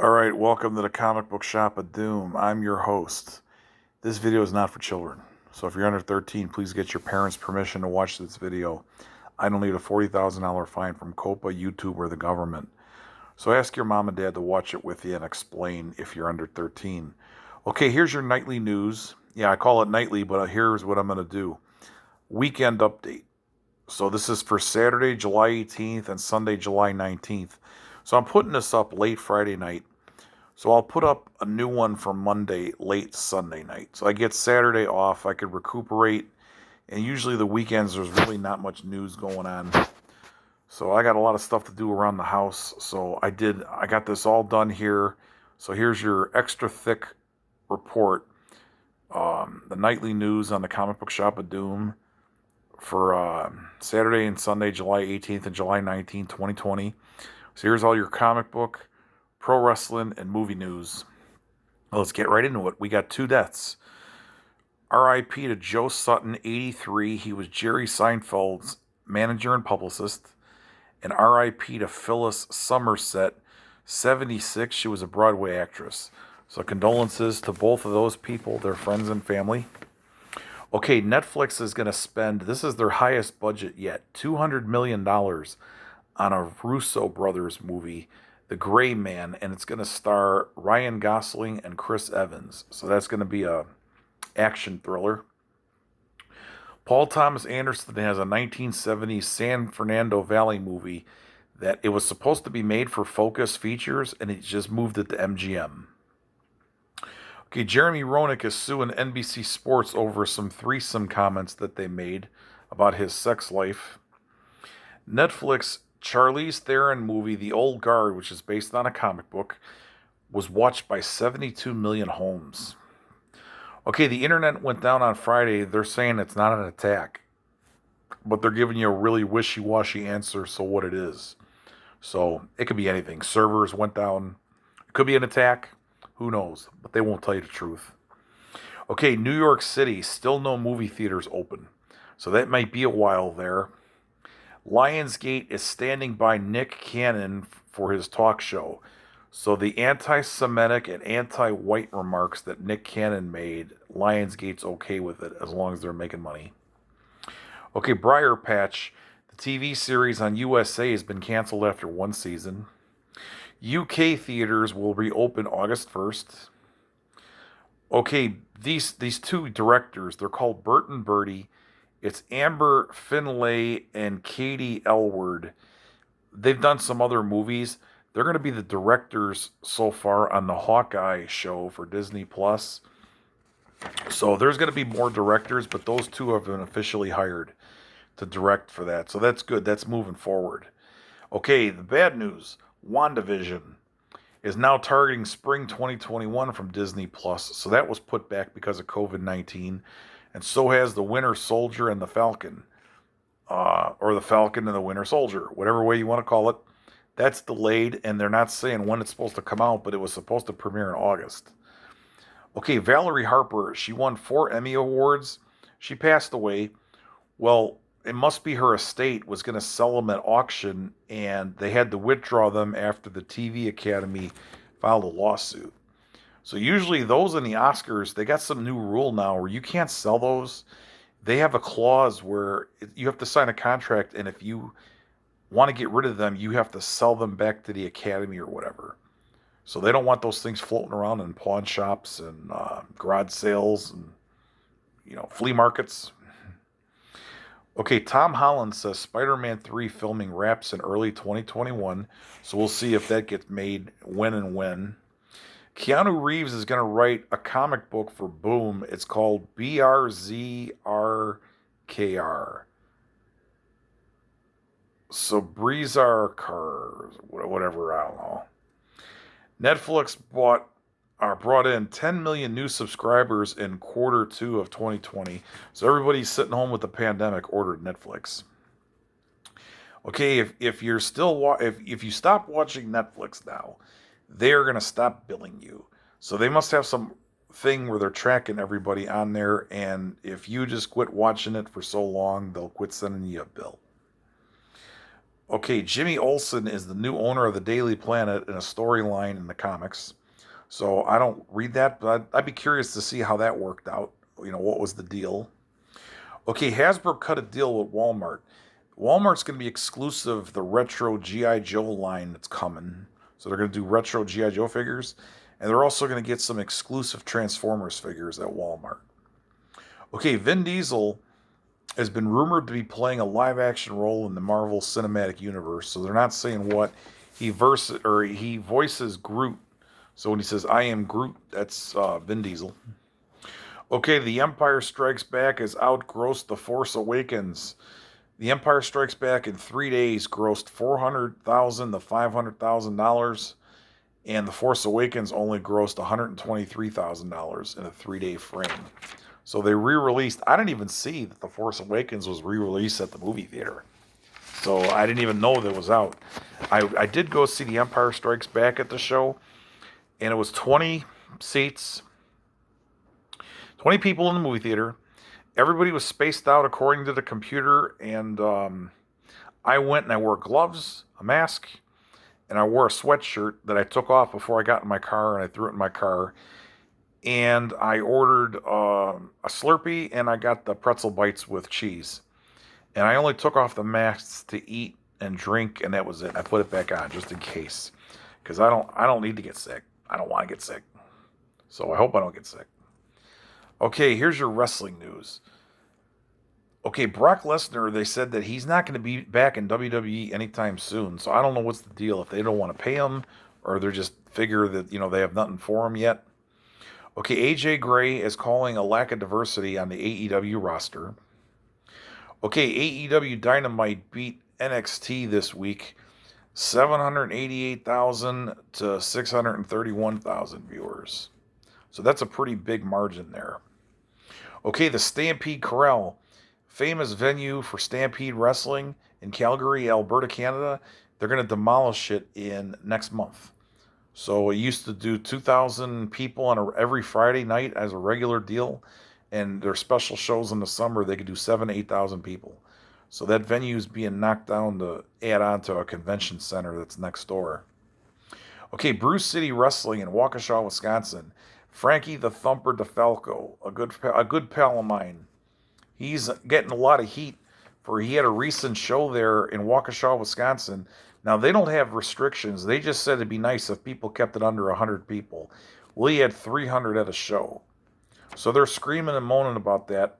All right, welcome to the Comic Book Shop of Doom. I'm your host. This video is not for children. So if you're under 13, please get your parents' permission to watch this video. I don't need a $40,000 fine from COPA, YouTube, or the government. So ask your mom and dad to watch it with you and explain if you're under 13. Okay, here's your nightly news. Yeah, I call it nightly, but here's what I'm going to do. Weekend update. So this is for Saturday, July 18th and Sunday, July 19th. So I'm putting this up late Friday night. So I'll put up a new one for Monday, late Sunday night. So I get Saturday off. I could recuperate. And usually the weekends, there's really not much news going on. So I got a lot of stuff to do around the house. So I got this all done here. So here's your extra thick report. The nightly news on the Comic Book Shop of Doom for Saturday and Sunday, July 18th and July 19th, 2020. So here's all your comic book, pro wrestling, and movie news. Let's get right into it. We got 2 deaths. R.I.P. to Joe Sutton, 83. He was Jerry Seinfeld's manager and publicist. And R.I.P. to Phyllis Somerset, 76. She was a Broadway actress. So condolences to both of those people, their friends and family. Okay, Netflix is going to spend, this is their highest budget yet, $200 million on a Russo brothers movie, The Gray Man, and it's going to star Ryan Gosling and Chris Evans. So that's going to be a action thriller. Paul Thomas Anderson has a 1970s San Fernando Valley movie that it was supposed to be made for Focus Features, and he just moved it to MGM. Okay, Jeremy Roenick is suing NBC Sports over some threesome comments that they made about his sex life. Netflix Charlize Theron movie The Old Guard, which is based on a comic book, was watched by 72 million homes. Okay, the internet went down on Friday. They're saying it's not an attack, but they're giving you a really wishy-washy answer, so what it is. So it could be anything. Servers went down. It could be an attack. Who knows? But they won't tell you the truth. Okay, New York City, still no movie theaters open. So that might be a while there. Lionsgate is standing by Nick Cannon for his talk show. So the anti-Semitic and anti-white remarks that Nick Cannon made, Lionsgate's okay with it as long as they're making money. Okay, Briar Patch, the TV series on USA has been canceled after 1 season. UK theaters will reopen August 1st. Okay, these 2 directors, they're called Bert and Bertie. It's Amber Finlay and Katie Elward. They've done some other movies. They're going to be the directors so far on the Hawkeye show for Disney Plus. So there's going to be more directors, but those 2 have been officially hired to direct for that. So that's good. That's moving forward. Okay, the bad news. WandaVision is now targeting spring 2021 from Disney Plus. So that was put back because of COVID-19. And so has The Winter Soldier and the Falcon. Or the Falcon and the Winter Soldier. Whatever way you want to call it. That's delayed, and they're not saying when it's supposed to come out, but it was supposed to premiere in August. Okay, Valerie Harper, she won 4 Emmy Awards. She passed away. Well, it must be her estate was going to sell them at auction, and they had to withdraw them after the TV Academy filed a lawsuit. So usually those in the Oscars, they got some new rule now where you can't sell those. They have a clause where you have to sign a contract, and if you want to get rid of them, you have to sell them back to the Academy or whatever. So they don't want those things floating around in pawn shops and garage sales and flea markets. Okay, Tom Holland says Spider-Man 3 filming wraps in early 2021. So we'll see if that gets made when and when. Keanu Reeves is going to write a comic book for Boom. It's called BRZRKR. So Breezar cars, whatever, I don't know. Netflix brought in 10 million new subscribers in Q2 of 2020. So everybody's sitting home with the pandemic ordered Netflix. Okay, if you're still if you stop watching Netflix now, they're gonna stop billing you. So they must have some thing where they're tracking everybody on there, and if you just quit watching it for so long, they'll quit sending you a bill. Okay, Jimmy Olsen is the new owner of the Daily Planet in a storyline in the comics. So I don't read that, but I'd be curious to see how that worked out. What was the deal? Okay, Hasbro cut a deal with Walmart. Walmart's going to be exclusive the retro G.I. Joe line that's coming. So they're going to do retro G.I. Joe figures. And they're also going to get some exclusive Transformers figures at Walmart. Okay, Vin Diesel has been rumored to be playing a live action role in the Marvel Cinematic Universe. So they're not saying what he voices Groot. So when he says "I am Groot," that's Vin Diesel. Okay, The Empire Strikes Back has outgrossed The Force Awakens. The Empire Strikes Back in 3 days grossed $400,000 to $500,000, and The Force Awakens only grossed $123,000 in a 3-day frame. So they re-released. I didn't even see that The Force Awakens was re-released at the movie theater. So I didn't even know that it was out. I did go see The Empire Strikes Back at the show, and it was 20 seats, 20 people in the movie theater. Everybody was spaced out according to the computer, and I went and I wore gloves, a mask, and I wore a sweatshirt that I took off before I got in my car, and I threw it in my car. And I ordered a Slurpee, and I got the pretzel bites with cheese. And I only took off the masks to eat and drink, and that was it. I put it back on just in case, because I don't need to get sick. I don't want to get sick, so I hope I don't get sick. Okay, here's your wrestling news. Okay, Brock Lesnar, they said that he's not going to be back in WWE anytime soon. So I don't know what's the deal, if they don't want to pay him or they're just figure that, they have nothing for him yet. Okay, AJ Gray is calling a lack of diversity on the AEW roster. Okay, AEW Dynamite beat NXT this week, 788,000 to 631,000 viewers. So that's a pretty big margin there. Okay, the Stampede Corral, famous venue for Stampede Wrestling in Calgary, Alberta, Canada. They're going to demolish it in next month. So it used to do 2,000 people on every Friday night as a regular deal, and their special shows in the summer they could do 7,000 to 8,000 people. So that venue is being knocked down to add on to a convention center that's next door. Okay, Bruce City Wrestling in Waukesha, Wisconsin. Frankie the Thumper DeFalco, a good pal of mine. He's getting a lot of heat for he had a recent show there in Waukesha, Wisconsin. Now, they don't have restrictions. They just said it'd be nice if people kept it under 100 people. Well, he had 300 at a show. So they're screaming and moaning about that.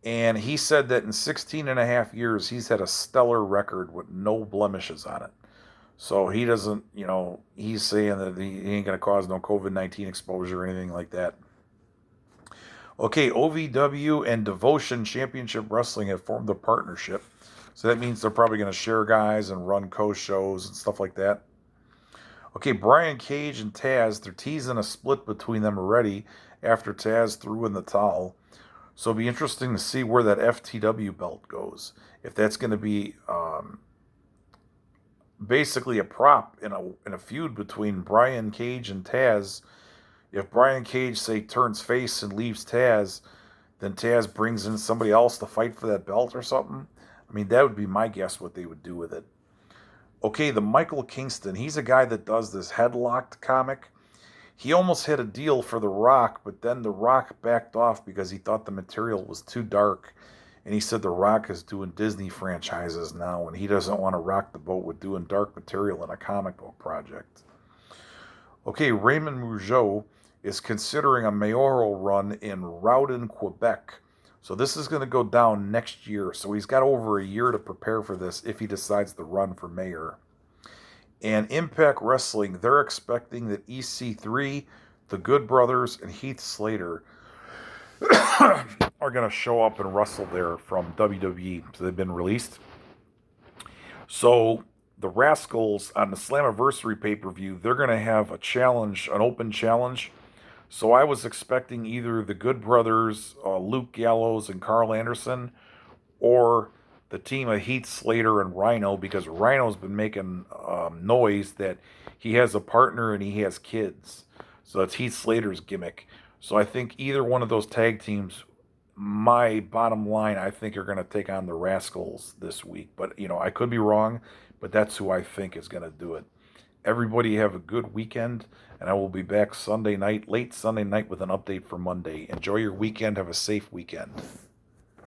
And he said that in 16 and a half years, he's had a stellar record with no blemishes on it. So he doesn't, he's saying that he ain't going to cause no COVID-19 exposure or anything like that. Okay, OVW and Devotion Championship Wrestling have formed a partnership. So that means they're probably going to share guys and run co-shows and stuff like that. Okay, Brian Cage and Taz, they're teasing a split between them already after Taz threw in the towel. So it'll be interesting to see where that FTW belt goes. If that's going to be basically a prop in a feud between Brian Cage and Taz. If Brian Cage, say, turns face and leaves Taz, then Taz brings in somebody else to fight for that belt or something. I mean, that would be my guess what they would do with it. Okay, the Michael Kingston, he's a guy that does this Headlocked comic. He almost had a deal for The Rock, but then The Rock backed off because he thought the material was too dark. And he said The Rock is doing Disney franchises now, and he doesn't want to rock the boat with doing dark material in a comic book project. Okay, Raymond Rougeau is considering a mayoral run in Rouyn, Quebec. So this is going to go down next year. So he's got over a year to prepare for this if he decides to run for mayor. And Impact Wrestling, they're expecting that EC3, the Good Brothers, and Heath Slater are going to show up and wrestle there from WWE. So they've been released. So the Rascals on the Slammiversary pay-per-view, they're going to have a challenge, an open challenge. So I was expecting either the Good Brothers, Luke Gallows and Carl Anderson, or the team of Heath Slater and Rhino, because Rhino's been making noise that he has a partner and he has kids. So it's Heath Slater's gimmick. So I think either one of those tag teams my bottom line, I think, are going to take on the Rascals this week. But, I could be wrong, but that's who I think is going to do it. Everybody have a good weekend, and I will be back Sunday night, late Sunday night, with an update for Monday. Enjoy your weekend. Have a safe weekend.